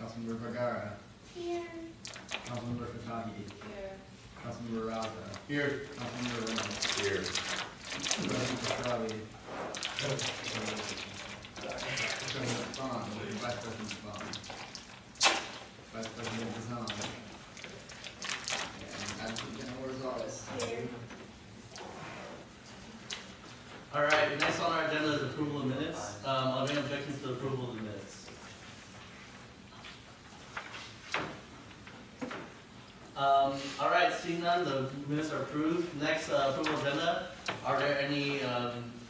Councilmember Vergara. Here. Councilmember Fataki. Here. Councilmember Raza. Here. Councilmember Reynolds. Here. President Pastrana. President Bond. Vice President Bond. Vice President Zahn. And Advocate General Rosales. Here. All right, next on our agenda is approval of minutes. Are there any objections to the approval of the minutes? All right, seeing none, the minutes are approved. Next, approval agenda. Are there any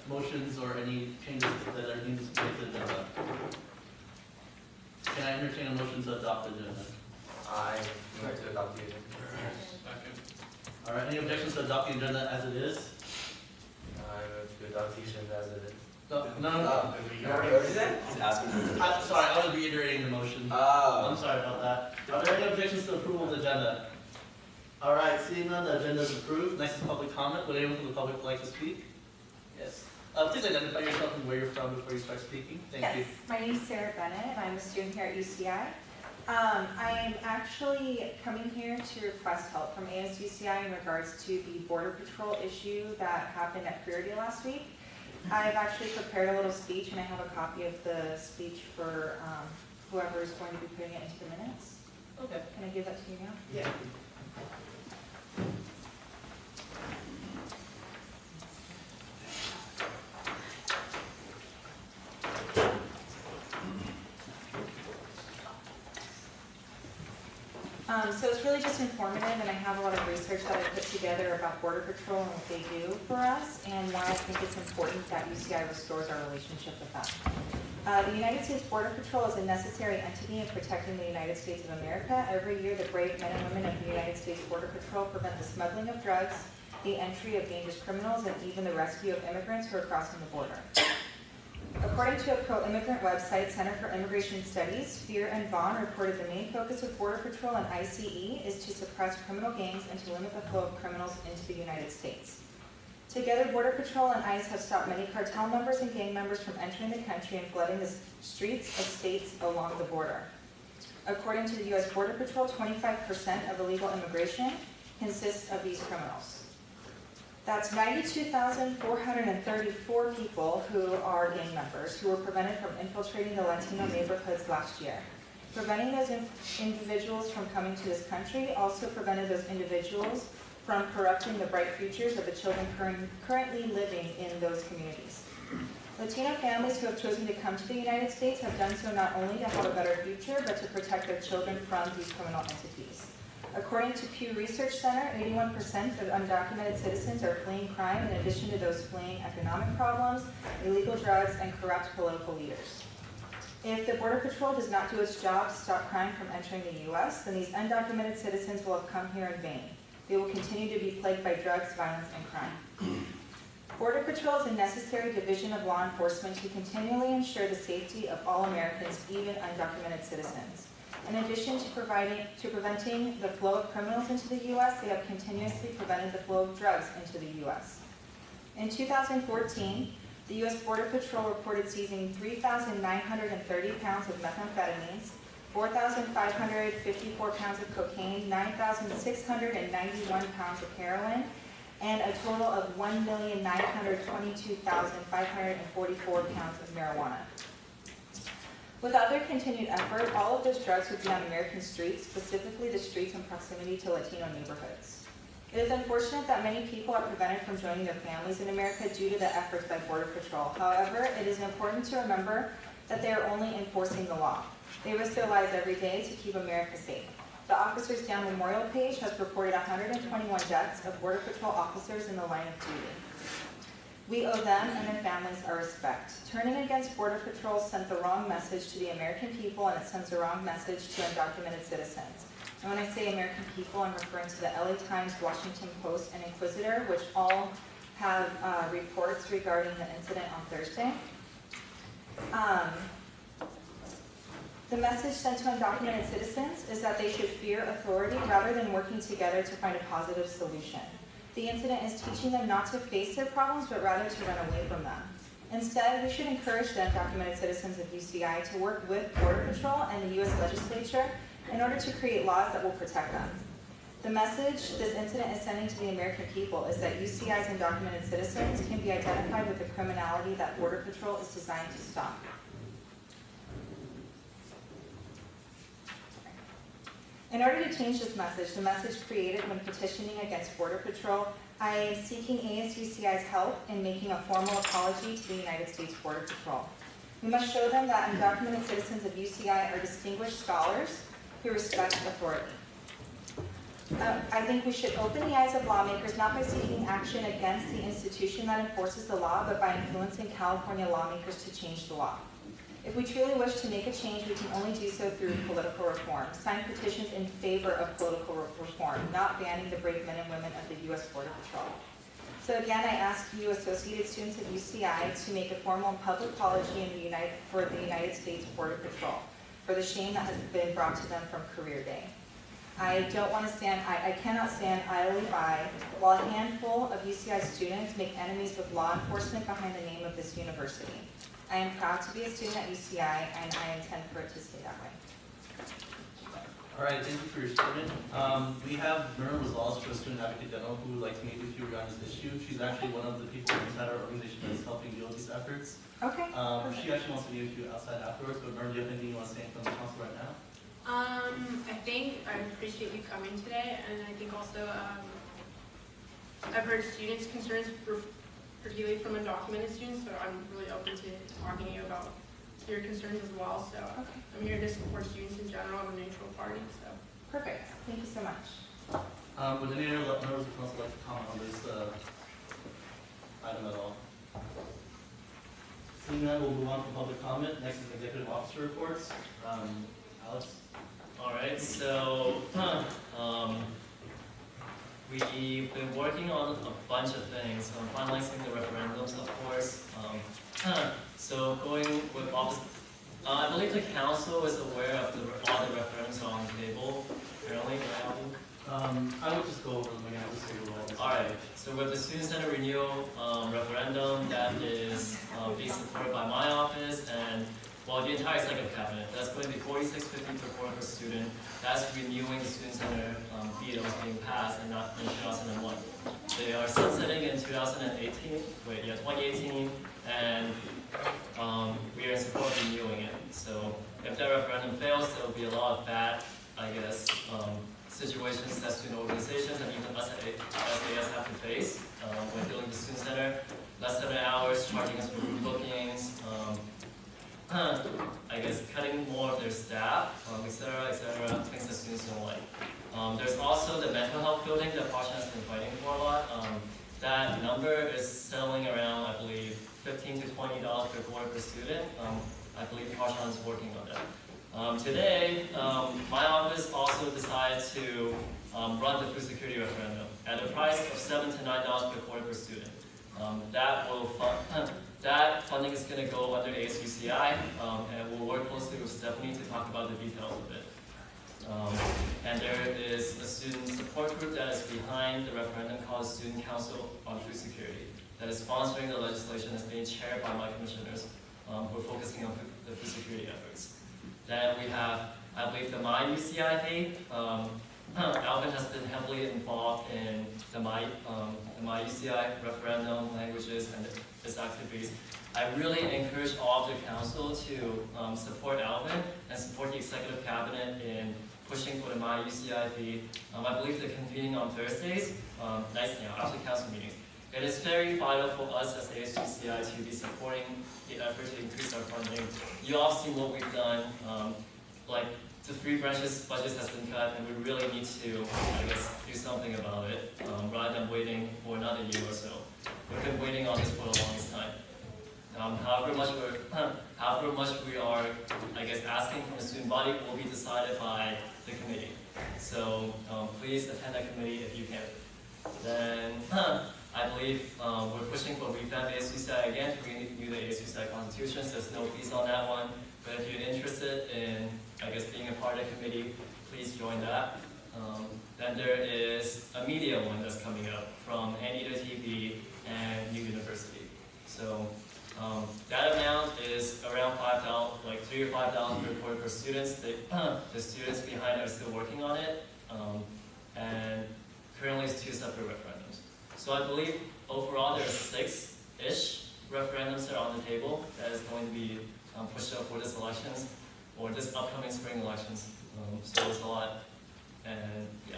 motions or any changes that are needed to make the agenda? Can I entertain a motion to adopt the agenda? I would like to adopt the agenda. All right, any objections to adopt the agenda as it is? I would to adopt the agenda as it is. No. You already did that? He's asking. I'm sorry, I was reiterating the motion. I'm sorry about that. Are there any objections to approval of the agenda? All right, seeing none, the agenda is approved. Next is public comment. Would anyone from the public like to speak? Yes. Please identify yourself and where you're from before you start speaking. Thank you. Yes, my name is Sarah Bennett, and I'm a student here at UCI. I am actually coming here to request help from ASUCI in regards to the Border Patrol issue that happened at Career Day last week. I've actually prepared a little speech, and I have a copy of the speech for whoever is going to be putting it into the minutes. Okay. Can I give that to you now? Yeah. So it's really just informative, and I have a lot of research that I put together about Border Patrol and what they do for us, and why I think it's important that UCI restores our relationship with them. The United States Border Patrol is a necessary entity in protecting the United States of America. Every year, the brave men and women of the United States Border Patrol prevent the smuggling of drugs, the entry of dangerous criminals, and even the rescue of immigrants who are crossing the border. According to a pro-immigrant website, Center for Immigration Studies, Fear and Vaughn reported the main focus of Border Patrol and ICE is to suppress criminal gangs and to limit the flow of criminals into the United States. Together, Border Patrol and ICE have stopped many cartel members and gang members from entering the country and flooding the streets of states along the border. According to the U.S. Border Patrol, 25% of illegal immigration consists of these criminals. That's 92,434 people who are gang members who were prevented from infiltrating the Latino neighborhoods last year. Preventing those individuals from coming to this country also prevented those individuals from corrupting the bright futures of the children currently living in those communities. Latino families who have chosen to come to the United States have done so not only to have a better future, but to protect their children from these criminal entities. According to Pew Research Center, 81% of undocumented citizens are fleeing crime in addition to those fleeing economic problems, illegal drugs, and corrupt political leaders. If the Border Patrol does not do its job to stop crime from entering the U.S., then these undocumented citizens will have come here in vain. They will continue to be plagued by drugs, violence, and crime. Border Patrol is a necessary division of law enforcement to continually ensure the safety of all Americans, even undocumented citizens. In addition to preventing the flow of criminals into the U.S., they have continuously prevented the flow of drugs into the U.S. In 2014, the U.S. Border Patrol reported seizing 3,930 pounds of methamphetamines, 4,554 pounds of cocaine, 9,691 pounds of heroin, and a total of 1,922,544 pounds of marijuana. Without their continued effort, all of those drugs would be on American streets, specifically the streets in proximity to Latino neighborhoods. It is unfortunate that many people are prevented from joining their families in America due to the efforts by Border Patrol. However, it is important to remember that they are only enforcing the law. They risk their lives every day to keep America safe. The Officers Down Memorial page has reported 121 deaths of Border Patrol officers in the line of duty. We owe them and their families our respect. Turning against Border Patrol sent the wrong message to the American people, and it sends the wrong message to undocumented citizens. And when I say American people, I'm referring to the LA Times, Washington Post, and Inquisitor, which all have reports regarding the incident on Thursday. The message sent to undocumented citizens is that they should fear authority rather than working together to find a positive solution. The incident is teaching them not to face their problems, but rather to run away from them. Instead, we should encourage the undocumented citizens of UCI to work with Border Patrol and the U.S. legislature in order to create laws that will protect them. The message this incident is sending to the American people is that UCI's undocumented citizens can be identified with the criminality that Border Patrol is designed to stop. In order to change this message, the message created when petitioning against Border Patrol, I am seeking ASUCI's help in making a formal apology to the United States Border Patrol. We must show them that undocumented citizens of UCI are distinguished scholars who respect authority. I think we should open the eyes of lawmakers not by seeking action against the institution that enforces the law, but by influencing California lawmakers to change the law. If we truly wish to make a change, we can only do so through political reform. Sign petitions in favor of political reform, not banning the brave men and women of the U.S. Border Patrol. So again, I ask you, associated students of UCI, to make a formal and public apology for the United States Border Patrol for the shame that has been brought to them from career day. I cannot stand idly by while a handful of UCI students make enemies with law enforcement behind the name of this university. I am proud to be a student at UCI, and I intend for it to stay that way. All right, thank you for your statement. We have Myrna Rosales, for Student Advocate General, who would like to meet with you regarding this issue. She's actually one of the people inside our organization that is helping deal with these efforts. Okay. She actually wants to meet with you outside afterwards, but Myrna, do you have anything you want to say from the council right now? I appreciate you coming today, and I think also I've heard students' concerns, particularly from undocumented students, so I'm really open to talking to you about your concerns as well. So I'm here to support students in general. I'm a neutral party. So Perfect. Thank you so much. Would any other members of the council like to comment on this item at all? Seeing that, we'll move on to public comment. Next is executive officer reports. Alex? All right, so we've been working on a bunch of things, finalizing the referendums, of course. So going with office, I believe the council is aware of all the referendums on the table, apparently, right? I would just go over them again. Just go over all right, so with the Student Center Renewal referendum that is being supported by my office and the entire executive cabinet, that's going to be 4650 per quarter per student. That's renewing the Student Center fee that was being passed and not in 2001. They are sunsetting in 2018, and we are in support of renewing it. So if that referendum fails, there will be a lot of bad, situations that student organizations and even us at SAS have to face when building the Student Center. Less than hours, charging us for group bookings, cutting more of their staff, et cetera, things that students don't like. There's also the mental health building that Parsha has been fighting for a lot. That number is settling around, I believe, $15 to $20 per quarter per student. I believe Parsha is working on that. Today, my office also decided to run the food security referendum at a price of $7 to $9 per quarter per student. That funding is going to go under ASUCI, and we'll work closely with Stephanie to talk about the details of it. And there is a student support group that is behind the referendum called Student Council on Food Security that is sponsoring the legislation that's being chaired by my commissioners who are focusing on the food security efforts. Then we have, I believe, the My UCI Day. Alvin has been heavily involved in the My UCI referendum languages and its activities. I really encourage all of the council to support Alvin and support the executive cabinet in pushing for the My UCI. I believe they're convening on Thursdays, after council meetings. It is very vital for us as ASUCI to be supporting the effort to increase our funding. You all seen what we've done. The three branches budget has been cut, and we really need to, do something about it rather than waiting for another year or so. We've been waiting on this for the longest time. However much we are, asking from the student body will be decided by the committee. So please attend that committee if you can. Then I believe we're pushing for revamp ASUCI again to renew the ASUCI constitutions. There's no fees on that one. But if you're interested in, being a part of the committee, please join that. Then there is a media one that's coming up from Anita TV and New University. So That amount is around $5, like $3,000 or $5,000 per report per students. The students behind are still working on it, and currently it's 2 separate referendums. So I believe overall there are 6-ish referendums that are on the table that is going to be pushed up for this elections or this upcoming spring elections. So it's a lot, and yeah.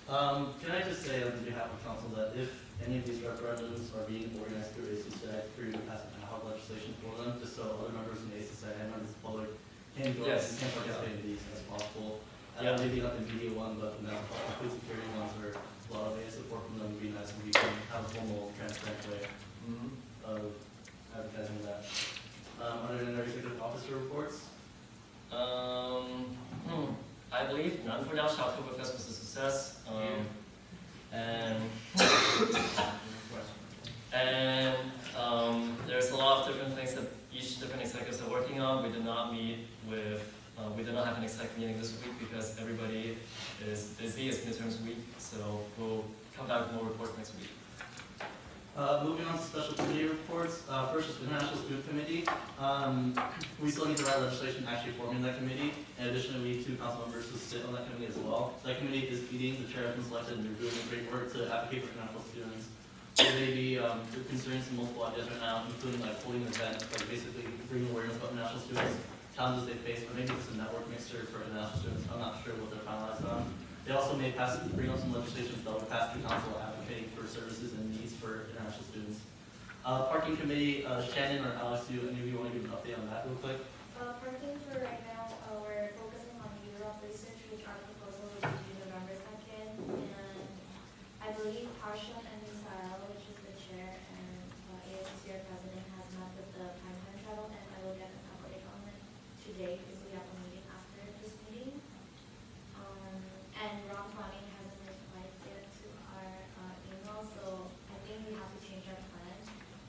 Can I just say on behalf of council that if any of these referendums are being organized through ASUCI, for you to pass ad hoc legislation for them, just so other members in the ASUCI and members of the public can join and can participate in these as possible. And maybe not the media one, but the food security ones where a lot of support from them would be nice, and we can have a formal, transparent way of advertising that. Are there any executive officer reports? I believe none for now. Shocktoberfest was a success. There's a lot of different things that each different executives are working on. We did not meet with, we did not have an exec meeting this week because everybody is busy. It's midterms week, so we'll come back with more reports next week. Moving on to special committee reports. First is the International Student Committee. We still need to write legislation actually forming that committee. And additionally, we need 2 council members to sit on that committee as well. That committee is meeting, the chair has been selected, and they're doing great work to advocate for international students. There may be considering some multiple ideas right now, including like holding an event, like basically bringing awareness about international students, challenges they face, or maybe it's a network mixture for international students. I'm not sure what they're finalized on. They also may bring up some legislation that will pass through council advocating for services and needs for international students. Parking committee, Shannon or Alex, do any of you want to give an update on that real quick? Parking for right now, we're focusing on Europe research, which our proposal will be due November 2nd, and I believe Harshan and Misael, which is the chair, and ASUCI president, has met with the Pipeline Travel, and I will get an update on it today because we have a meeting after this meeting. And Rock Planning hasn't replied yet to our email, so I think we have to change our plan,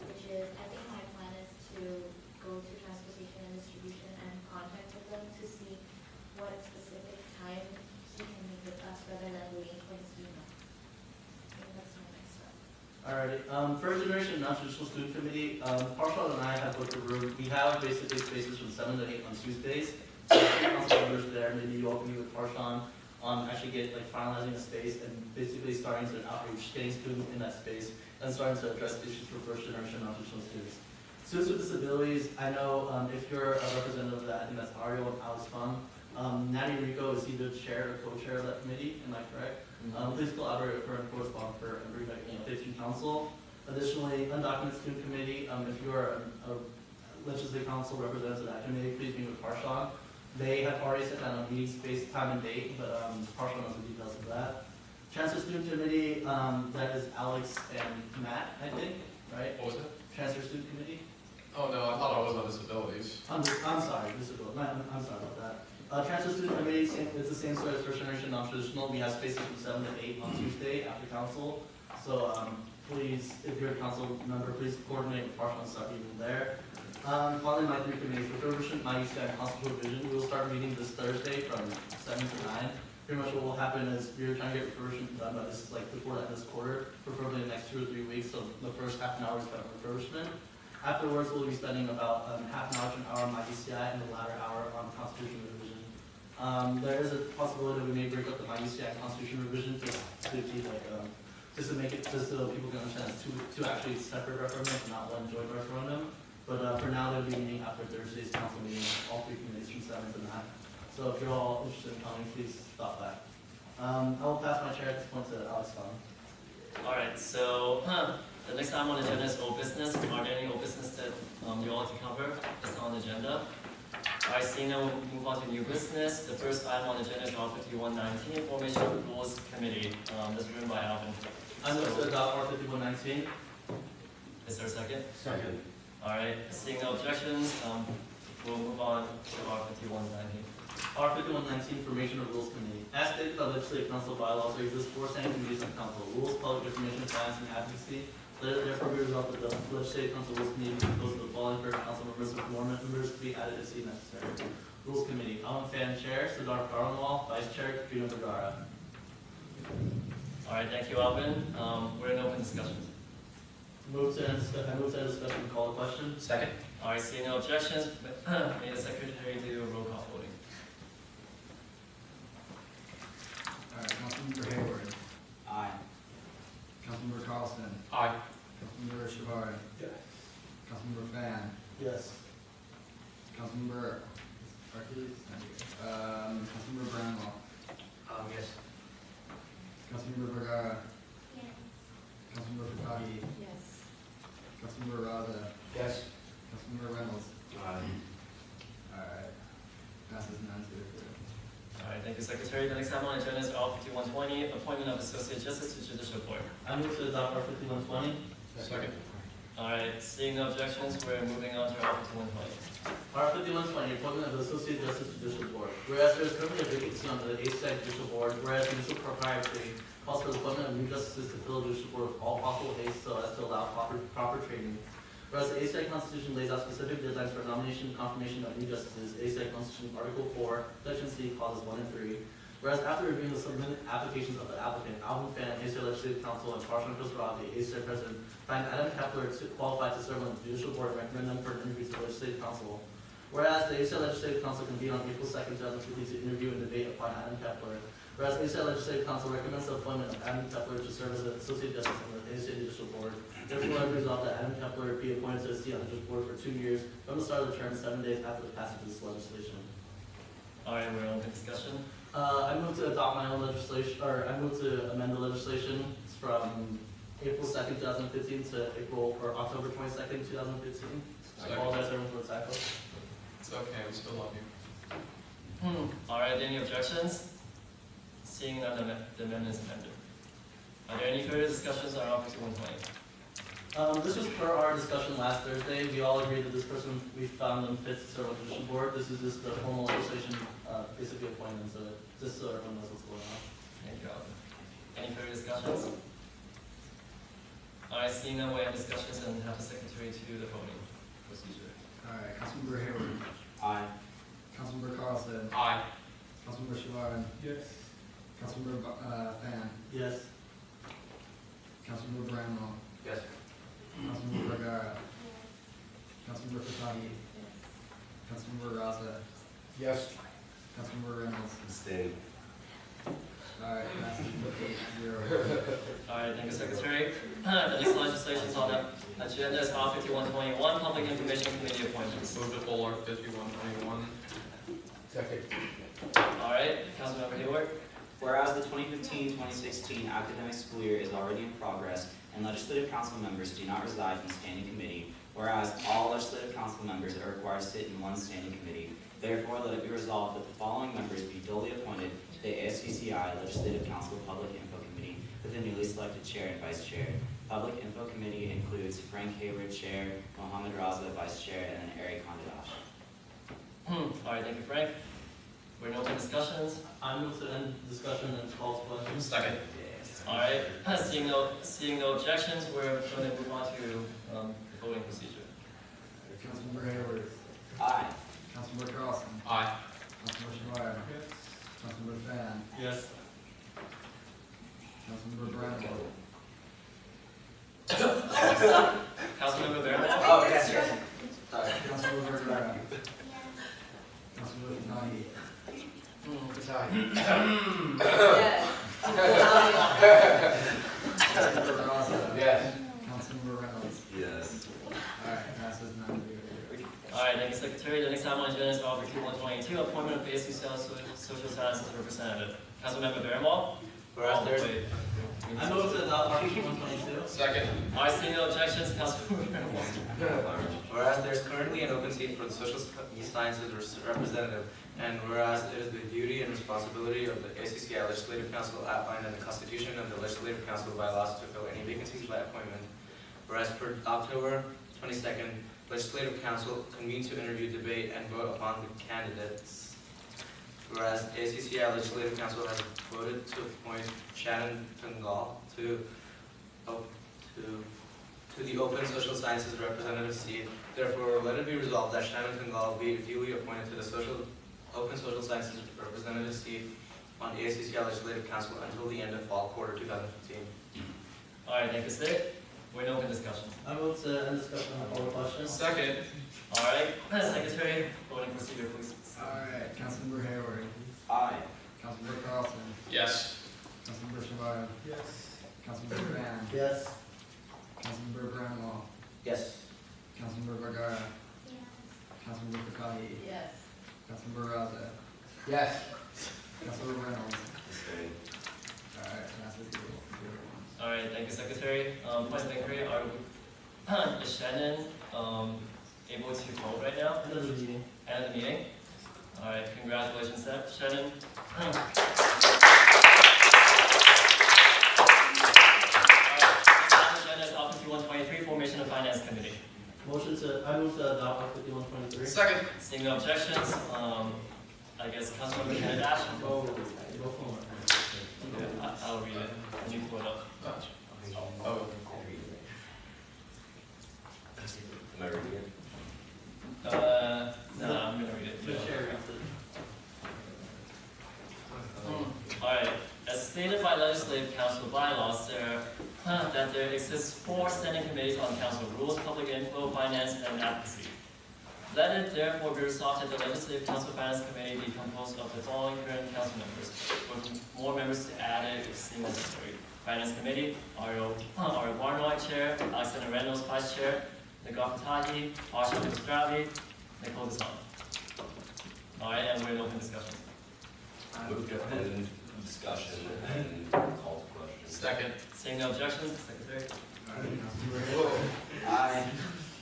which is, I think my plan is to go to transportation and distribution and contact with them to see what specific time he can meet with us rather than waiting for his email. I think that's my next step. Alrighty. First generation non-traditional student committee. Parshal and I have booked a room. We have basically spaces from 7 to 8 on Tuesdays. So council members there, maybe you all can meet with Parshal on actually finalizing a space and basically starting to outreach, getting students in that space, and starting to address issues for first generation non-traditional students. Students with disabilities, I know if you're a representative of that, I think that's Ariel and Alex Fung. Natty Rico is either chair or co-chair of that committee, am I correct? Please collaborate with her and correspond with her and bring back to council. Additionally, undocumented student committee, if you're a legislative council representative of that committee, please meet with Parshal. They have already set down a meeting space, time and date, but Parshal knows the details of that. Transfer student committee, that is Alex and Matt, I think, right? What was it? Transfer student committee. Oh, no, I thought I was on disabilities. I'm sorry, disability. I'm sorry about that. Transfer student committee, it's the same sort as first generation non-traditional. We have spaces from 7 to 8 on Tuesday after council. So please, if you're a council member, please coordinate with Parshal and start meeting there. Finally, my 3 committees, refurbishment, my UCI, and hospital division. We will start meeting this Thursday from 7 to 9. Pretty much what will happen is we're trying to get refurbishment done, but this is before the end of this quarter, preferably the next 2 or 3 weeks. So the first half an hour is spent on refurbishment. Afterwards, we'll be spending about half an hour to an hour on my UCI and the latter hour on Constitution revision. There is a possibility that we may break up the my UCI and Constitution revision just to make it just so people can understand it's two actually separate referendums and not one joint referendum. But for now, they'll be meeting after Thursday's council meeting, all 3 committees from 7 to 9. So if you're all interested in coming, please stop by. I will pass my chair at this point to Alex Fung. All right, so the next item on the agenda is old business. Are there any old business that you all like to cover? It's not on the agenda. All right, seeing now we'll move on to new business. The first item on the agenda is R5119, Formation of Rules Committee. That's written by Alvin. I move to adopt R5119. Is there a second? Second. All right, seeing no objections, we'll move on to R5119. R5119, Formation of Rules Committee. As stated by Legislative Council bylaws, there exist 4 standing committees in council: Rules, Public Information, Science, and Advocacy. Therefore, be resolved that the Legislative Council Rules Committee be composed of the following current council members with more members to be added if seen necessary. Rules Committee: Alan Fan, Chair; Siddharth Karnawal, Vice Chair; Katrina Vergara. All right, thank you, Alvin. We're in open discussion. I move to end discussion, call the question. Second. All right, seeing no objections, may the secretary do a roll call voting. All right, Councilmember Hayward, Aye. Councilmember Carlson, Aye. Councilmember Shavari, Yes. Councilmember Fan, Yes. Councilmember Archie, Councilmember Brownwell, Yes. Councilmember Vergara, Yes. Councilmember Fataki, Yes. Councilmember Raza, Yes. Councilmember Reynolds. Aye. All right, passes 9-0. All right, thank you, Secretary. The next item on the agenda is R 5120, appointment of Associate Justice to Judicial Board. I move to adopt R 5120. Second. All right, seeing no objections, we're moving on to R 5120. R 5120, appointment of the Associate Justice Judicial Board. Whereas there is currently a vacancy on the ASUCI Judicial Board, whereas municipal propriety calls for the appointment of new justices to fill the Judicial Board with all possible haste so as to allow proper training. Whereas the ASUCI Constitution lays out specific deadlines for nomination and confirmation of new justices, ASUCI Constitution Article 4, Section C, clauses 1 and 3. Whereas after reviewing the submitted applications of the applicant, Alvin Fan, ASUCI Legislative Council, and Parshon Khosravi, ASUCI President, find Adam Kepler qualified to serve on the Judicial Board and recommend them for an interview to the Legislative Council. Whereas the ASUCI Legislative Council convened on April 2nd, 2015 to interview and debate upon Adam Kepler. Whereas the ASUCI Legislative Council recommends the appointment of Adam Kepler to serve as an Associate Justice on the ASUCI Judicial Board. Therefore, I resolve that Adam Kepler be appointed to a seat on the Judicial Board for 2 years from the start of the term, 7 days after the passage of this legislation. All right, we're on to discussion. I move to adopt my own legislation, or I move to amend the legislation from April 2nd, 2015 to October 22nd, 2015. I apologize everyone for the typo. It's okay, we still love you. All right, any objections? Seeing none, the amendment is amended. Are there any further discussions on R 5120? This was per our discussion last Thursday. We all agreed that this person, we found them fit to serve on the Judicial Board. This is just the formal legislation, basically appointment, so just so everyone knows what's going on. Thank you. Any further discussions? All right, seeing none, we have discussions and have the secretary to the voting procedure. All right, Councilmember Hayward, Aye. Councilmember Carlson, Aye. Councilmember Shavari, Yes. Councilmember Fan, Yes. Councilmember Brownwell, Yes. Councilmember Vergara, Councilmember Fataki, Councilmember Raza, Yes. Councilmember Reynolds. Stay. All right, passes 8-0. All right, thank you, Secretary. The next legislation is on the agenda is R 5121, Public Information Committee appointments. Move to pull R 5121. Second. All right, Councilmember Hayward. Whereas the 2015-2016 academic school year is already in progress and legislative council members do not reside in standing committee, whereas all legislative council members are required to sit in one standing committee, therefore let it be resolved that the following members be duly appointed to the ASUCI Legislative Council Public Info Committee with a newly selected chair and vice chair. Public Info Committee includes Frank Hayward, chair, Mohammed Raza, vice chair, and then Eric Kondadosh. All right, thank you, Frank. We're now to discussions. I move to end discussion and call to question. Second. All right, seeing no objections, we're going to move on to the voting procedure. Councilmember Hayward, Aye. Councilmember Carlson, Aye. Councilmember Shavari, Councilmember Fan, Yes. Councilmember Brownwell, Councilmember Barrymore. Oh, yes, yes. Sorry. Councilmember Vergara, Councilmember Fataki, Councilmember Raza, Yes. Councilmember Reynolds. Yes. All right, passes 9-0. All right, thank you, Secretary. The next item on the agenda is R 5122, appointment of ASU Social Sciences Representative. Councilmember Barrymore. Whereas there's. I move to adopt R 5122. Second. All right, seeing no objections, Councilmember Barrymore. Whereas there's currently an open seat for the Social Sciences representative, and whereas it is the duty and responsibility of the ASUCI Legislative Council outlined in the Constitution and the Legislative Council bylaws to fill any vacancies by appointment. Whereas per October 22nd, Legislative Council convened to interview, debate, and vote upon the candidates. Whereas ASUCI Legislative Council has voted to appoint Shannon Tungal to the Open Social Sciences Representative seat. Therefore, let it be resolved that Shannon Tungal be duly appointed to the Open Social Sciences Representative seat on the ASUCI Legislative Council until the end of fall quarter 2015. All right, thank you, Sid. We're in open discussion. I move to end discussion on the question. Second. All right, Secretary, voting procedure, please. Alright, Councilmember Hayward, Aye. Councilmember Carlson, Yes. Councilmember Shabbat, Yes. Councilmember Van, Yes. Councilmember Brownwell, Yes. Councilmember Vergara, Yes. Councilmember Fakahi, Yes. Councilmember Raza. Yes. Councilmember Reynolds. Alright, passes 0. All right, thank you, Secretary. Vice Secretary, is Shannon able to vote right now? End of the meeting. End of the meeting? All right, congratulations, Shannon. All right, next on the agenda is Op 5123, Formation of Finance Committee. I move to adopt Act 5123. Second. Seeing no objections, I guess Councilmember Kenneth Ash. Go for it. Yeah, I'll read it. Can you pull it up? Oh. Am I reading it? No, I'm gonna read it. The chair reads it. Alright, as stated by Legislative Council bylaws, that there exists 4 standing committees on council rules, public info, finance, and advocacy. Let it therefore be resolved that the Legislative Council Finance Committee be composed of the following current council members, with more members to add if seen necessary. Finance Committee, Ario Barnoy Chair, Alexander Reynolds Vice Chair, Nicole Fatahi, Asha Stravi, Nicole Desan. Alright, and we're in open discussion. Move to end discussion and call to question. Second. Seeing no objections, Secretary? Alright, Councilmember Hayward, Aye.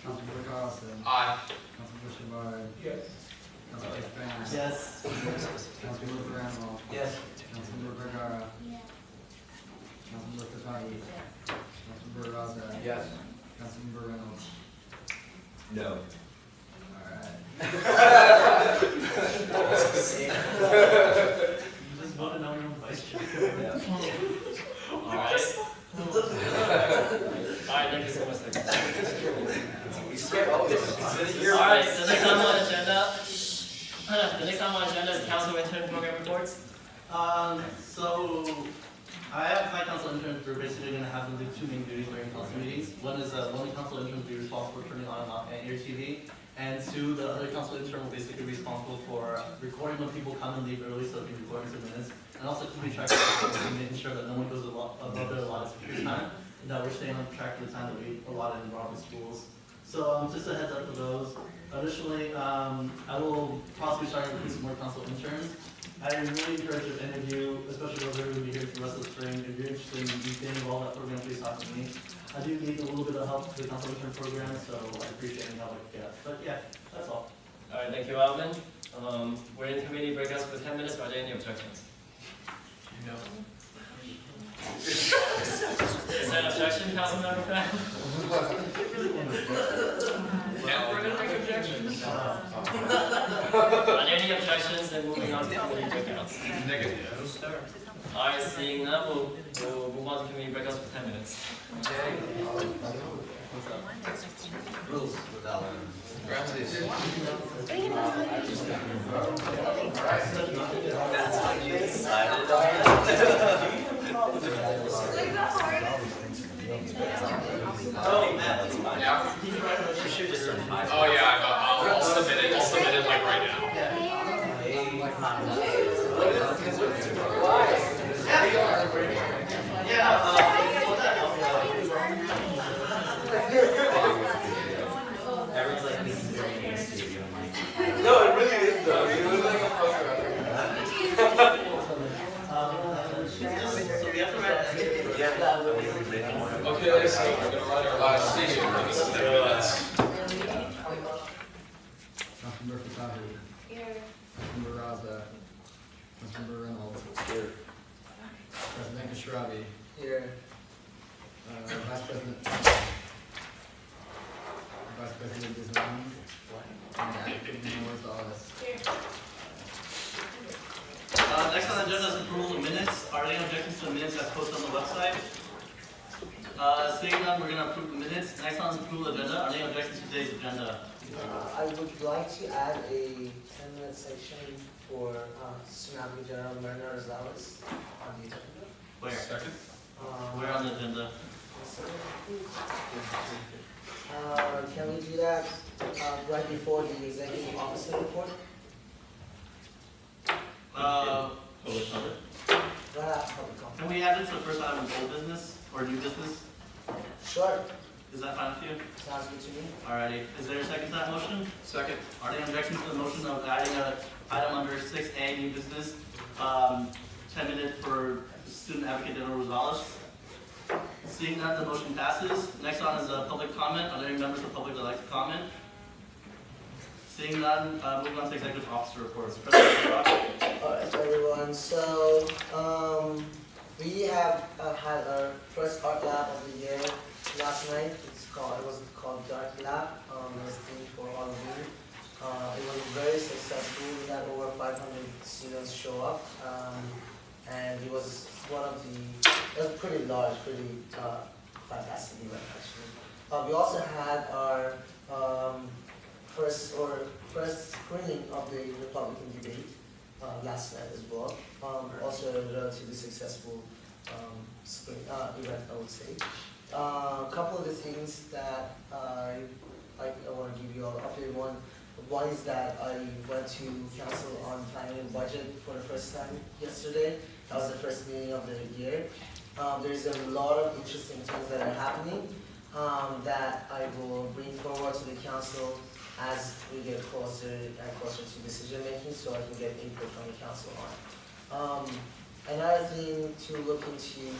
Councilmember Carlson, Aye. Councilmember Shabbat, Yes. Councilmember Van, Yes. Councilmember Brownwell, Yes. Councilmember Vergara, Yes. Councilmember Fakahi, Councilmember Raza. Yes. Councilmember Reynolds. No. Alright. You just voted on your own vice chair. Alright. Alright, thank you so much, Secretary. Alright, the next item on agenda is council intern program reports. So I have my council interns. We're basically going to have them do 2 main duties during council meetings. One is one council intern will be responsible for turning on and off air TV, and 2, the other council intern will basically be responsible for recording when people come and leave early, so they can record in 2 minutes, and also keeping track of and making sure that no one goes above their allotted speaker time, and that we're staying on track for the time that we allotted in Robert's schools. So just a heads up for those. Additionally, I will possibly start recruiting some more council interns. I really encourage you to interview, especially those who are going to be here for the rest of the spring. If you're interested in getting involved in that program, please talk to me. I do need a little bit of help with the council intern program, so I appreciate any help I can get. But yeah, that's all. Alright, thank you, Alvin. We're in committee breakouts for 10 minutes. Are there any objections? No. Is there an objection, Councilmember Fan? Are there any objections and moving on to committee breakouts? Negative. Alright, seeing none, we'll move on to committee breakouts for 10 minutes. What's up? Rules without. Oh, Matt. Yeah. Oh yeah, I'll submit it like right now. Everyone's like, this is very nice to you. I'm like, No, it really is though. You look like a fucker. So we have to write. Okay, so we're gonna write our last statement for this 10 minutes. Councilmember Fatahi, Here. Councilmember Raza, Councilmember Reynolds, Here. President Kashravi, Here. Vice President Guzman, and Acting Mayor Gonzalez. Next on the agenda is approval of minutes. Are there any objections to the minutes as posted on the website? Seeing none, we're going to approve the minutes. Next on is approval of agenda. Are there any objections to today's agenda? I would like to add a 10-minute section for Tsunami General Myrna Rosales on the agenda. Where? Second. Where on the agenda? Can we do that right before the executive officer report? Public comment. Right after public comment. Can we add it to the first item of old business or new business? Sure, Is that fine with you? sounds good to me. Alrighty, is there a second to that motion? Second. Are there any objections to the motion of adding a item under 6A, new business, 10 minute for student advocate General Rosales? Seeing that, the motion passes. Next on is a public comment. Are there any members of the public that like to comment? Seeing none, moving on to executive officer reports. President Rock. Alright, everyone, so, we have had our first art lab of the year last night. It was called Dark Lab, it was themed for Halloween. It was very successful. We had over 500 students show up, and it was it was pretty large, pretty fantastic event actually. We also had our first screening of the Republican debate last night as well. Also a relatively successful event, I would say. A couple of the things that I want to give you all an update on. One is that I went to council on planning and budget for the first time yesterday. That was the first meeting of the year. There's a lot of interesting things that are happening that I will bring forward to the council as we get closer and closer to decision making, so I can get input from the council on. Another thing to look into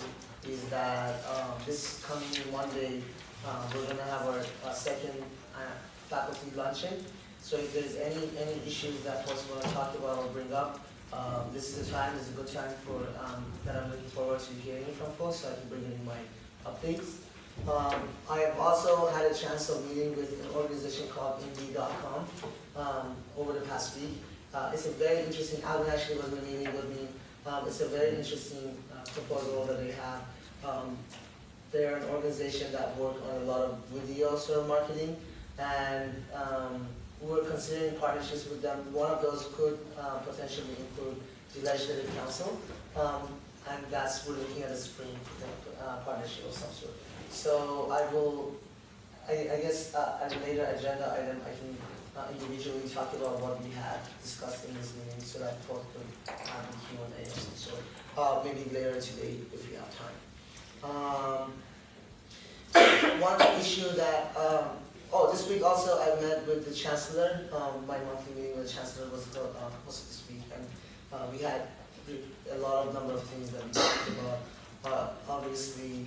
is that this coming Monday, we're going to have our second faculty luncheon. So if there's any issues that folks want to talk about or bring up, this is a good time for that I'm looking forward to hearing from folks, so I can bring in my updates. I have also had a chance of meeting with an organization called Indie.com over the past week. It's a very interesting, Alan actually was in a meeting with me. It's a very interesting proposal that they have. They're an organization that work on a lot of video sort of marketing, and we're considering partnerships with them. One of those could potentially include the Legislative Council, and we're looking at a spring partnership of some sort. So I guess at a later agenda item, I can individually talk about what we had discussed in this meeting, so that folks could have a Q&A of some sort, maybe later today if we have time. One issue that, this week also I met with the Chancellor. My monthly meeting with the Chancellor was this week, and we had a lot of number of things that we talked about. Obviously,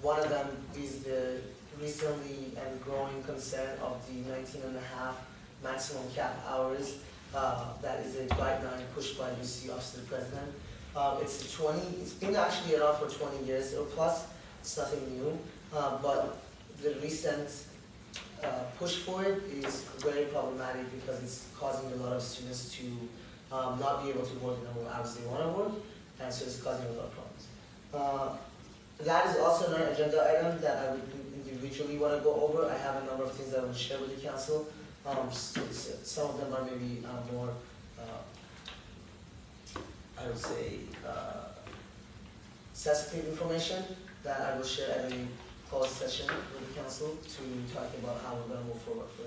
one of them is the recently and growing concern of the 19.5 maximum cap hours. That is a guideline pushed by UC Office of the President. It's been actually around for 20 years or plus. It's nothing new, but the recent push for it is very problematic because it's causing a lot of students to not be able to work the number of hours they want to work, and so it's causing a lot of problems. That is also another agenda item that I would individually want to go over. I have a number of things that I will share with the council. Some of them are maybe more, I would say, sensitive information that I will share at a closed session with the council to talk about how we're going to move forward for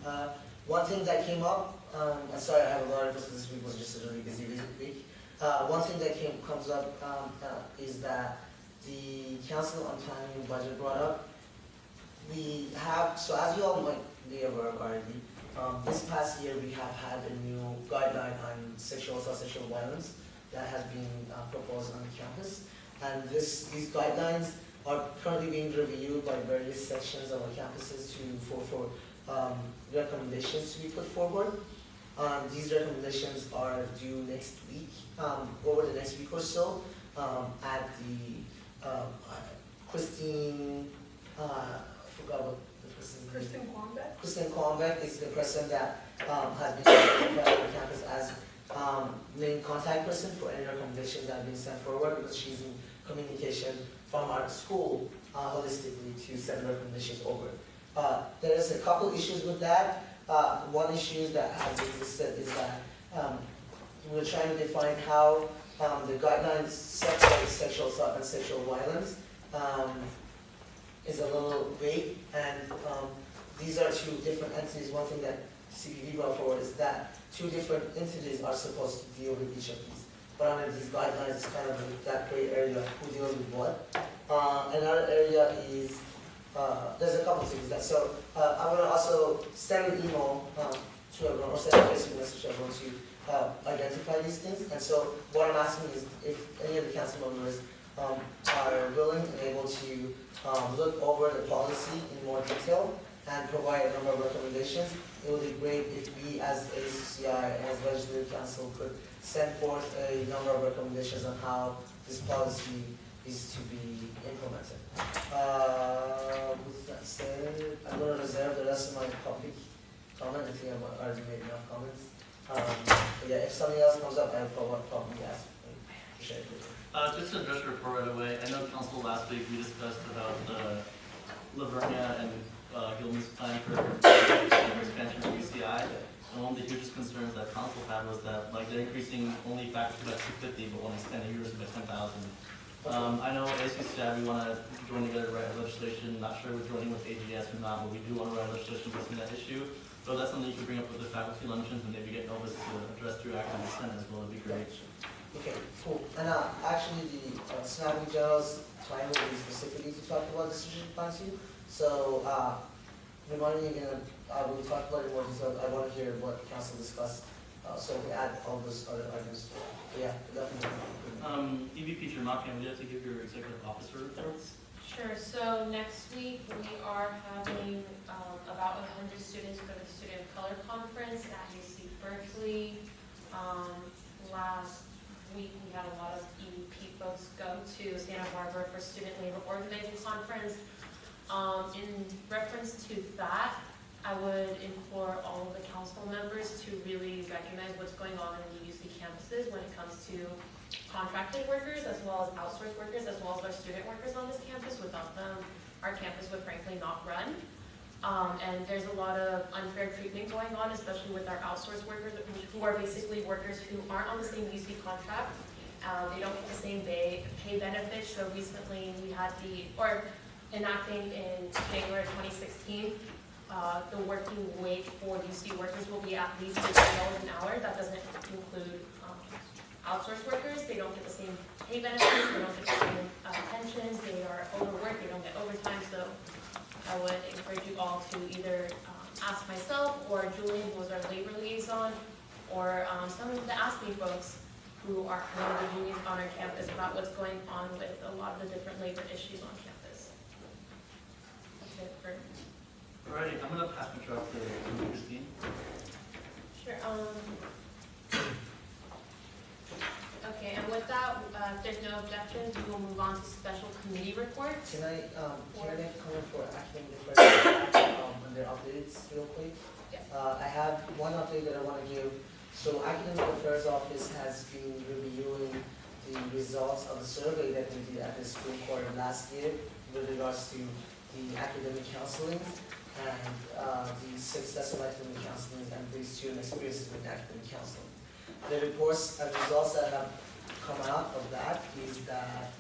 that. One thing that came up, I'm sorry I have a lot of this, this week was just a really busy week. One thing that comes up is that the Council on Planning and Budget brought up, we have, so as you all might be aware already, this past year we have had a new guideline on sexual assault, sexual violence that has been proposed on the campus. And these guidelines are currently being reviewed by various sections of our campuses for recommendations to be put forward. These recommendations are due next week, over the next week or so, at the Christine, I forgot what the person's name is. Kristen Kwambek? Kristen Kwambek is the person that has been identified on campus as main contact person for any recommendations that have been sent forward, because she's in communication from our school holistically to send recommendations over. There's a couple issues with that. One issue that has existed is that we're trying to define how the guidelines separate sexual assault and sexual violence, is a little vague, and these are two different entities. One thing that CPV brought forward is that two different entities are supposed to deal with each of these. But under these guidelines, it's kind of that gray area, who deals with what. Another area is, there's a couple things that, so I'm going to also send an email to everyone, or send a Facebook message to everyone to identify these things. And so what I'm asking is if any of the council members are willing and able to look over the policy in more detail and provide a number of recommendations. It would be great if we as ASUCI and as Legislative Council could send forth a number of recommendations on how this policy is to be implemented. With that said, I'm going to reserve the rest of my public comment. I think I've already made enough comments. But yeah, if something else comes up, I'll probably ask. Appreciate it. Just to address your report right away, I know council last week we discussed about the Livonia and Gilman's plan for expansion of UCI. And one of the hugest concerns that council had was that like they're increasing only faculty by 250, but want to expand the university by 10,000. I know ASUCI, we want to join together to write legislation. Not sure we're joining with AGS or not, but we do want to write legislation addressing that issue. So that's something you can bring up with the faculty luncheons and maybe get Novus to address through academic senate as well. It'd be great. Okay, cool. And actually, the Snapping General's time will be specifically to talk about the strategic plan too. So, remind me again, we'll talk about it more detail. I want to hear what the council discussed. So we add all those other items. But yeah, definitely. EVP Jermak, would you like to give your executive officer reports? Sure, so next week we are having about 100 students go to the Student of Color Conference at UC Berkeley. Last week we had a lot of EVP folks go to Santa Barbara for Student Labor Organizing Conference. In reference to that, I would implore all of the council members to really recognize what's going on in the UC campuses when it comes to contracted workers as well as outsourced workers as well as our student workers on this campus. Without them, our campus would frankly not run. And there's a lot of unfair treatment going on, especially with our outsourced workers who are basically workers who aren't on the same UC contract. They don't get the same pay benefits. So recently we had enacting in January 2016, the working wage for UC workers will be at least $50 an hour. That doesn't include outsourced workers. They don't get the same pay benefits, they don't get the same pensions, they are overworked, they don't get overtime. So I would encourage you all to either ask myself or Julian, who is our labor liaison, or some of the ASME folks who are one of the unions on our campus about what's going on with a lot of the different labor issues on campus. That's it for me. Alrighty, I'm going to pass the truck to Christine. Sure. Okay, and with that, if there's no objections, we will move on to special committee reports. Can I make a comment for academic affairs on their updates real quick? Yes. I have one update that I want to give. So Academic Affairs Office has been reviewing the results of the survey that we did at the school quarter last year with regards to the academic counseling and the success of academic counseling and the student experiences with academic counseling. The reports and results that have come out of that is that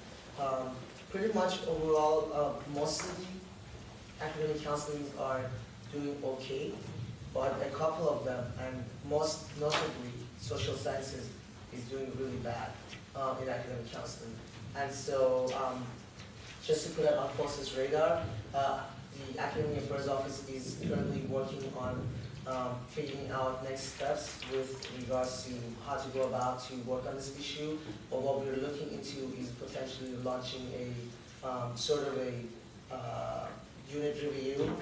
pretty much overall, most of the academic counselings are doing okay, but a couple of them, and most notably social sciences, is doing really bad in academic counseling. And so, just to put it on folks' radar, the Academic Affairs Office is currently working on figuring out next steps with regards to how to go about to work on this issue. But what we're looking into is potentially launching a sort of a unit review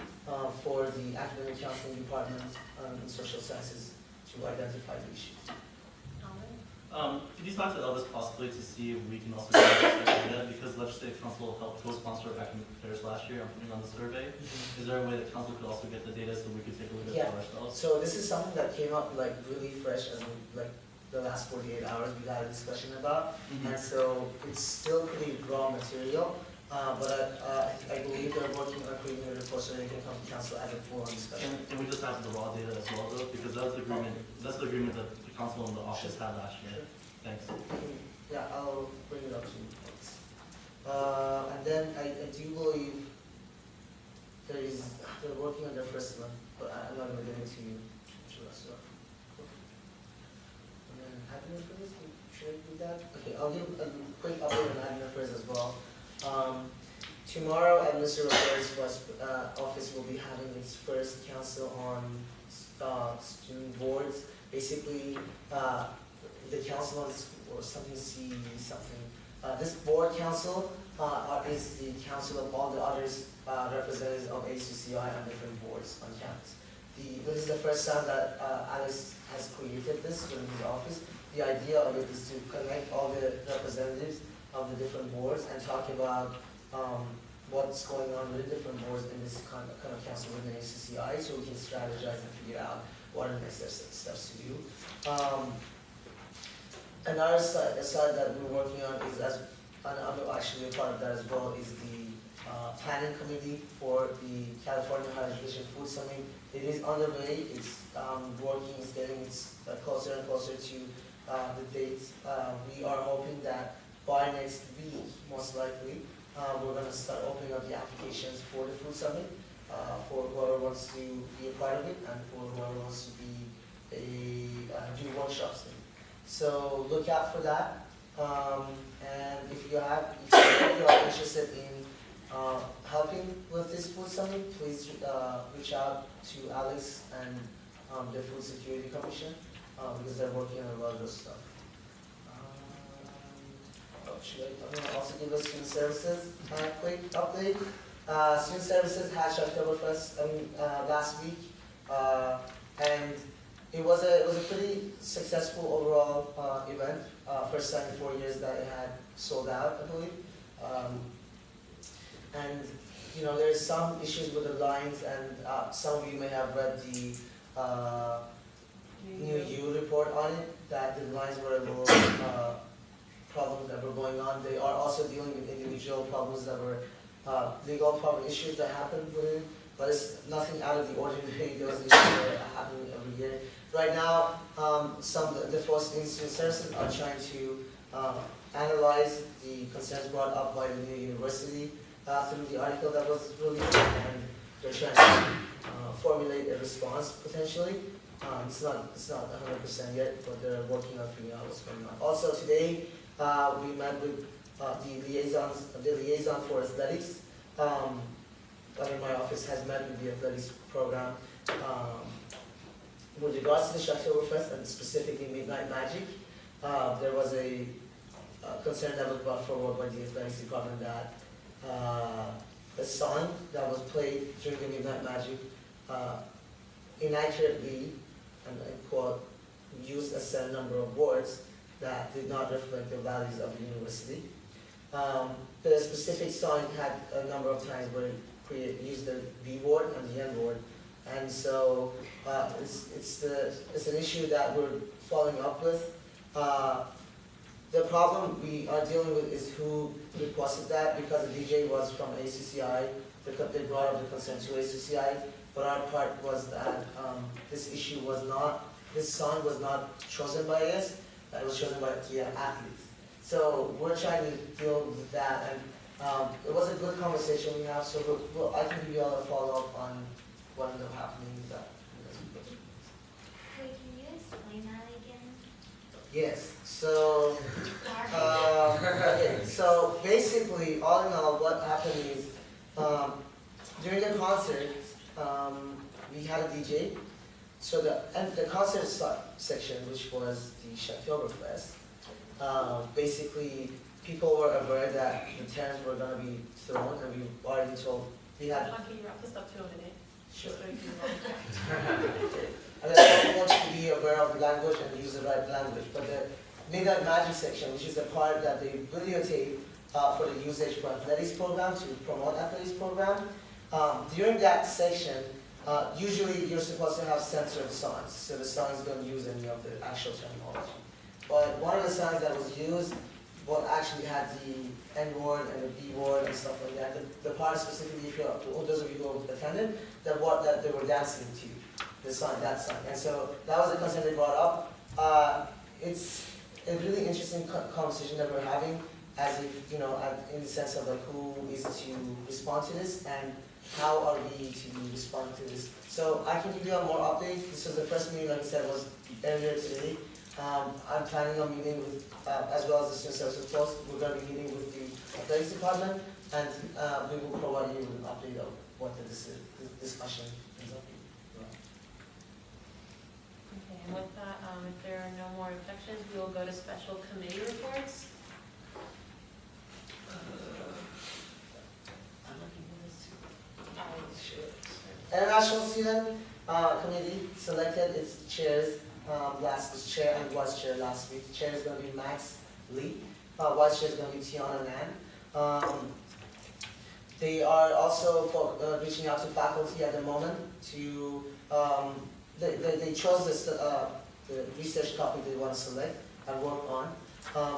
for the academic counseling department in social sciences to identify the issues. Could you talk to Elvis possibly to see if we can also get this data, because Legislative Council helped co-sponsor academic affairs last year on putting on the survey. Is there a way that council could also get the data so we could take a look at it for ourselves? So this is something that came up like really fresh as in like the last 48 hours we had a discussion about, and so it's still pretty raw material. But I believe they're working on creating a report so they can come to council as a full-on discussion. Can we just have the raw data as well, though? Because that's the agreement. That's the agreement that the council and the office had last year. Thanks. Yeah, I'll bring it up to you. And then I do believe they're working on their first one, but I'm not going to give it to you. So, and then admin affairs, should I do that? Okay, I'll give a quick update on admin affairs as well. Tomorrow, Administrative Affairs Office will be having its first council on student boards. Basically, the council or something C something. This board council is the council of all the others representatives of ASUCI on different boards on campus. This is the first time that Alex has created this within his office. The idea of it is to connect all the representatives of the different boards and talk about what's going on with the different boards in this kind of council within ASUCI, so we can strategize and figure out what are the next steps to do. Another side that we're working on is, and I'm actually a part of that as well, is the planning committee for the California Higher Education Food Summit. It is underway. It's working. It's getting closer and closer to the dates. We are hoping that by next week, most likely, we're going to start opening up the applications for the food summit for whoever wants to be a part of it and for whoever wants to be do workshops. So look out for that. And if you are interested in helping with this food summit, please reach out to Alex and the Food Security Commission because they're working on a lot of this stuff. I'm going to also give us student services quick update. Student services had Oktoberfest last week, and it was a pretty successful overall event. First time in 4 years that it had sold out, I believe. And you know, there's some issues with the lines, and some of you may have read the New U report on it, that the lines were a little problems that were going on. They are also dealing with individual problems that were legal problem issues that happened with it, but it's nothing out of the ordinary. Those issues are happening every year. Right now, the force institute services are trying to analyze the concerns brought up by the new university through the article that was released, and they're trying to formulate a response potentially. It's not 100% yet, but they're working on figuring out what's going on. Also today, we met with the liaison for athletics. My office has met with the athletics program with regards to the Oktoberfest and specifically Midnight Magic. There was a concern that was brought forward by the athletics department that the song that was played during the Midnight Magic inaccurately, and I quote, used a certain number of words that did not reflect the values of the university. The specific song had a number of times where it used the B word and the N word, and so it's an issue that we're following up with. The problem we are dealing with is who requested that, because the DJ was from ASUCI. They brought up the concern to ASUCI, but our part was that this song was not chosen by us. It was chosen by the athletes. So we're trying to deal with that, and it was a good conversation we have. So I can give you all a follow-up on what ended up happening with that. Wait, can you explain that again? Yes. So okay. So basically, all in all, what happened is during the concert, we had a DJ. So the concert section, which was the Oktoberfest, basically people were aware that the terms were going to be thrown, and we already told. We had. Can you wrap this up to a minute? Sure. Just so you can And then everyone to be aware of the language and use the right language. But the Midnight Magic section, which is the part that they videotape for the usage for athletics program, to promote athletics program, during that section, usually you're supposed to have censored songs, so the songs don't use any of the actual terminology. But one of the songs that was used, actually had the N word and the B word and stuff like that. The part specifically, those of you who attended, that they were dancing to the song, that song. And so that was the concern they brought up. It's a really interesting conversation that we're having. as if, in the sense of like who is to respond to this and how are we to respond to this. So I can give you a more update. This was the first meeting, like I said, was earlier today. I'm planning on meeting with, as well as the student services folks, we're going to be meeting with the athletics department, and we will provide you with an update of what the discussion is up. Okay, and with that, if there are no more objections, we will go to special committee reports. International Student Committee selected its chairs, chair and vice chair last week. Chair is going to be Max Lee, vice chair is going to be Tiana Nan. They are also reaching out to faculty at the moment to, they chose the research topic they want to select and work on.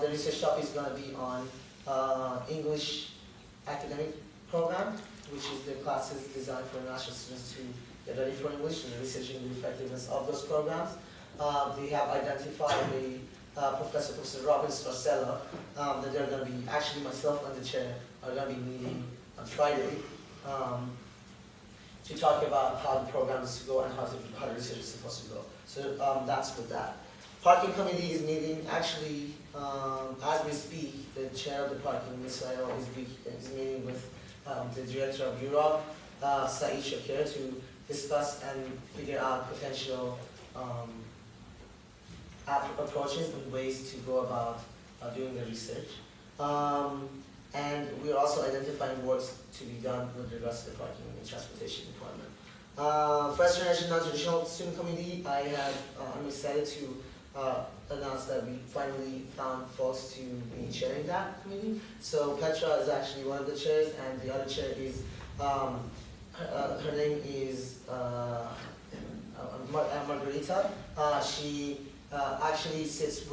The research topic is going to be on English academic program, which is the classes designed for international students to get ready for English and researching the effectiveness of those programs. They have identified Professor Robin Scarcella, that they're going to be, actually myself and the chair are going to be meeting on Friday to talk about how the program is to go and how the research is supposed to go. So that's with that. Parking committee is meeting, actually, as we speak, the chair of the parking, Ms. Israel, is meeting with the director of Europe, Saeed Shakir, to discuss and figure out potential approaches and ways to go about doing the research. And we're also identifying works to be done with regards to the parking and transportation department. First Generation Non-Traditional Student Committee, I'm excited to announce that we finally found folks to be chairing that committee. So Petra is actually one of the chairs, and the other chair is, her name is Margarita. She actually sits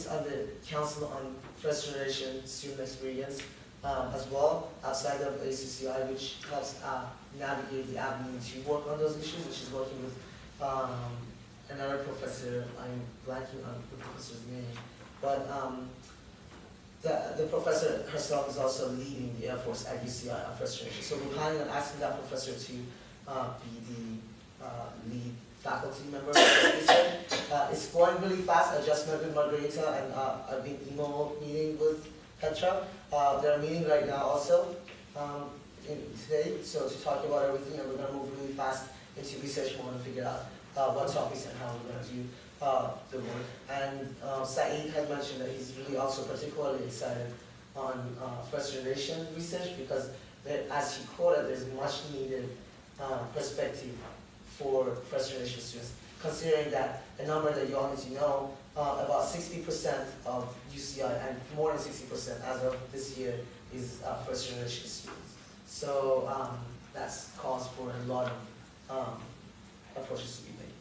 on the Council on First Generation Student Experience as well, outside of ASUCI, which helps navigate the avenue to work on those issues, which is working with another professor. I'm blanking on the professor's name, but the professor herself is also leading the efforts at UCI on First Generation. So we're planning on asking that professor to be the lead faculty member of this research. It's going really fast. I just met with Margarita, and I've been meeting with Petra. They're meeting right now also today, so to talk about everything, and we're going to move really fast into research mode and figure out what topics and how we're going to do the work. And Saeed had mentioned that he's really also particularly excited on first generation research because, as he quoted, there's much needed perspective for first generation students, considering that a number that you all need to know, about 60% of UCI and more than 60% as of this year is first generation students. So that's cause for a lot of approaches to be made.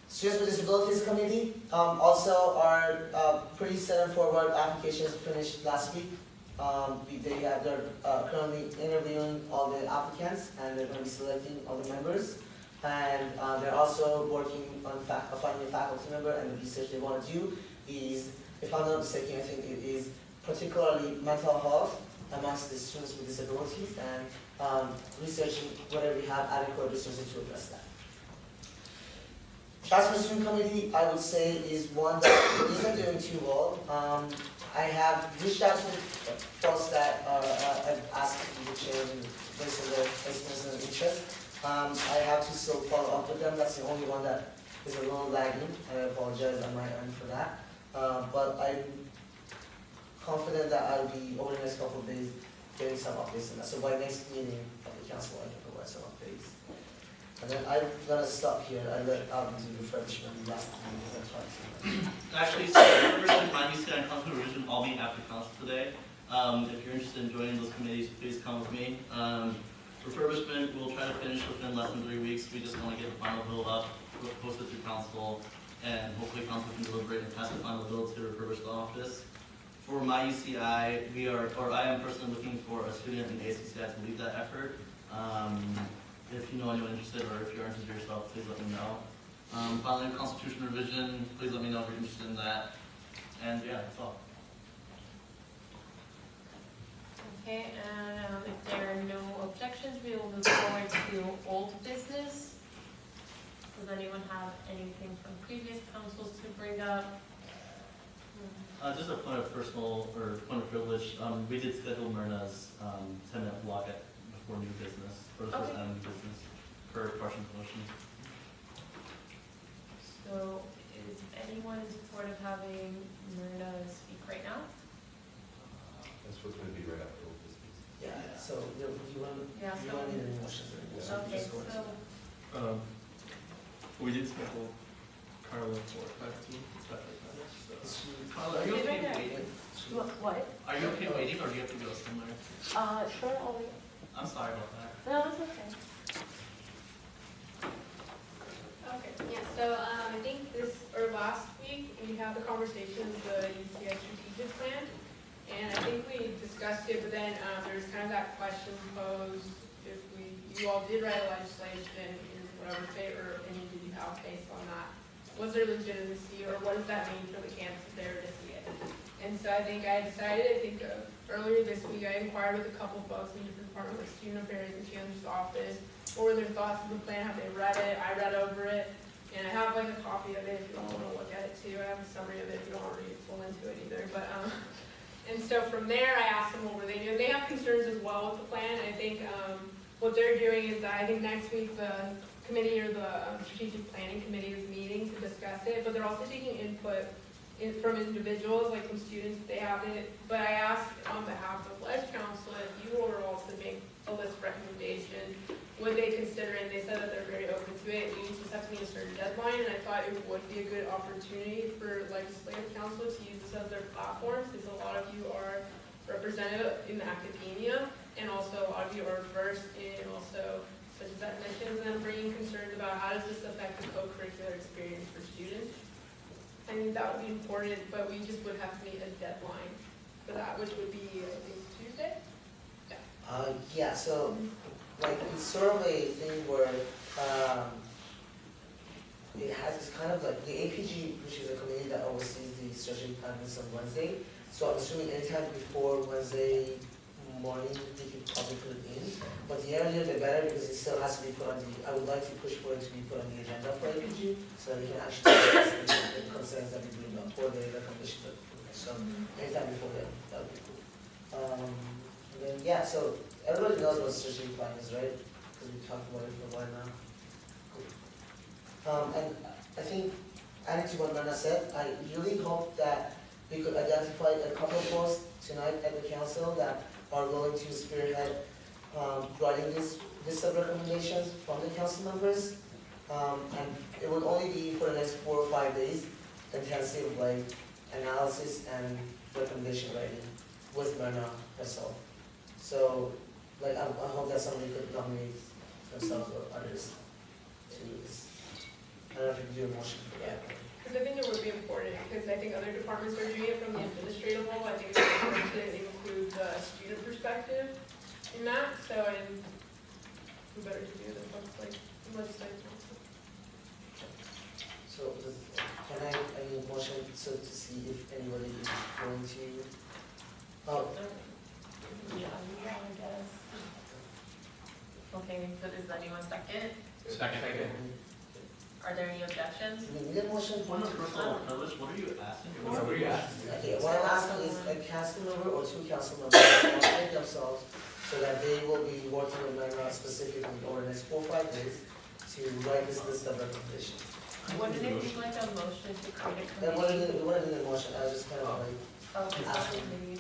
Students with Disabilities Committee also are pretty forward applications finished last week. They're currently interviewing all the applicants, and they're going to be selecting all the members. And they're also working on finding a faculty member, and the research they want to do is, if I'm not mistaken, I think it is particularly mental health amongst the students with disabilities, and researching whether we have adequate resources to address that. Transport Student Committee, I would say, is one that isn't doing too well. I have reached out to folks that I've asked the chair based on their expertise and interest. I have to still follow up with them. That's the only one that is a little lagging, and I apologize on my end for that. But I'm confident that I'll be, over the next couple of days, getting some updates on that. So by next meeting of the council, I can provide some updates. And then I'm going to stop here. I let Alvin do refurbishment last meeting. That's right. Actually, so refurbishment, my UCI and council revision all meet after council today. If you're interested in joining those committees, please come with me. Refurbishment, we'll try to finish within less than 3 weeks. We just want to get the final bill up, post it through council, and hopefully council can deliberate and pass the final bill to refurbish the office. For my UCI, I am personally looking for a student in ASUCI to lead that effort. If you know anyone interested, or if you're interested yourself, please let me know. Finally, constitution revision, please let me know if you're interested in that. And yeah, that's all. Okay, and if there are no objections, we will move forward to old business. Does anyone have anything from previous councils to bring up? Just a point of personal, or point of privilege, we did schedule Myrna's 10-minute block before new business, for the first Okay. time new business, for partial promotion. So is anyone in support of having Myrna speak right now? That's what's going to be right after old business. Yeah, so you want, Yeah, you so- want any motions or anything? Okay, Just go ahead. so, We did schedule Carla for 5:15, especially for this, so. Carla, are you Is it okay right waiting? what? Are you okay waiting, or do you have to go somewhere? Sure, I'll wait. I'm sorry about that. No, it's okay. Okay, yeah, so I think last week, we had the conversation of the UCS strategic plan, and I think we discussed it, but then there was kind of that question posed, if you all did write a legislation in whatever state or any did you have based on that? Was there legitimacy, or what does that mean for the campus if they were to see it? And so I think I decided, earlier this week, I inquired with a couple folks in different departments, like student affairs and chancellor's office. What were their thoughts of the plan? Have they read it? I read over it. And I have like a copy of it if you don't want to look at it too. I have a summary of it if you don't want to read full into it either. But and so from there, I asked them what were they doing. They have concerns as well with the plan. I think what they're doing is that I think next week the committee or the strategic planning committee is meeting to discuss it. But they're also taking input from individuals, like from students, if they have it. But I asked on behalf of Ledge Council if you were also make a list recommendation, would they consider it? And they said that they're very open to it. We just have to meet a certain deadline, and I thought it would be a good opportunity for legislative council to use this as their platform, since a lot of you are represented in academia, and also a lot of you are versed in also such as admissions, and then bringing concerns about how does this affect the co-curricular experience for students. I think that would be important, but we just would have to meet a deadline for that, which would be, I think, Tuesday? Yeah, so, like, it's sort of a thing where, it has this kind of like, the APG, which is a committee that oversees the strategic plan, is on Wednesday. So I'm assuming anytime before Wednesday morning, they could probably put it in. But the earlier the better, because it still has to be put on the, I would like to push for it to be put on the agenda for APG, so that we can actually discuss the concerns that we bring up, or the recommendations that we bring up. So anytime before then, that would be cool. And then, yeah, so everybody knows what strategic plan is, right? Because we talked about it for a while now. Cool. And I think, adding to what Nana said, I really hope that we could identify a couple of folks tonight at the council that are willing to spearhead writing this list of recommendations from the council members. And it would only be for the next 4 or 5 days, intensive like analysis and recommendation writing with Myrna herself. So, like, I hope that somebody could nominate themselves or others to this. I don't know if you can do a motion for that. Because I think it would be important, because I think other departments are doing it from the administrative level. I think it's important to include the student perspective in that, so I think who better to do than folks like the legislative council. So, can I need a motion so to see if anybody is going to, Yeah, I guess. Okay, so does anyone second? Second. Are there any objections? we need a motion Point to. of personal privilege, what are you asking? What are you asking? Okay, what I'm asking is a council member or 2 council members to nominate themselves so that they will be working with Myrna specifically over the next 4 or 5 days to write this list of recommendations. Wouldn't it be like a motion to create a And what committee? is the motion? I was just kind of like, Oh, it's not a committee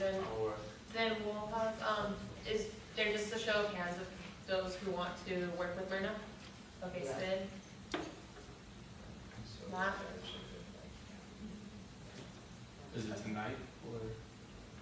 then we'll have, is there just a show of hands of those who want to work with Myrna? Okay, Yeah. Sid, Matt, Is it tonight or?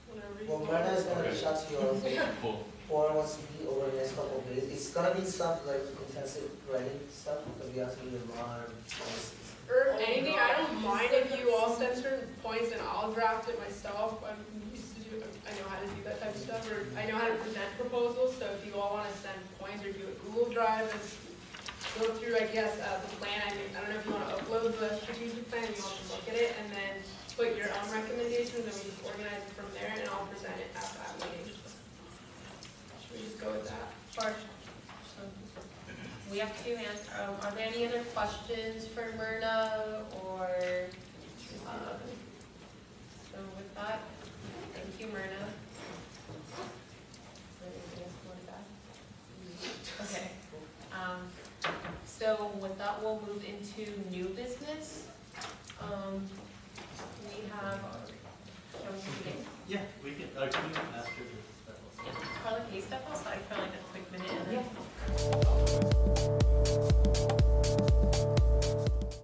Whatever you well, want. Myrna is gonna reach out to you all, Cool. or wants to be over the next couple of days. It's gonna be stuff like intensive writing stuff, because we have to do a lot of policies. Or if anything, I don't mind if you all send certain points and I'll draft it myself. I'm used to do it, I know how to do that type of stuff, or I know how to present proposals, so if you all wanna send points or do a Google Drive and go through, I guess, the plan, I mean, I don't know if you wanna upload the strategic plan, you want to look at it, and then put your own recommendations, and we just organize it from there, and I'll present it at that meeting. Should we just go with that? Or, so, we have to answer, are there any other questions for Myrna or, so with that, thank you, Myrna. Is there anything else you want to add? Okay. So with that, we'll move into new business. We have, shall we begin? Yeah, we can, can you ask her to step outside? Carla, can you step outside for like a quick minute and then?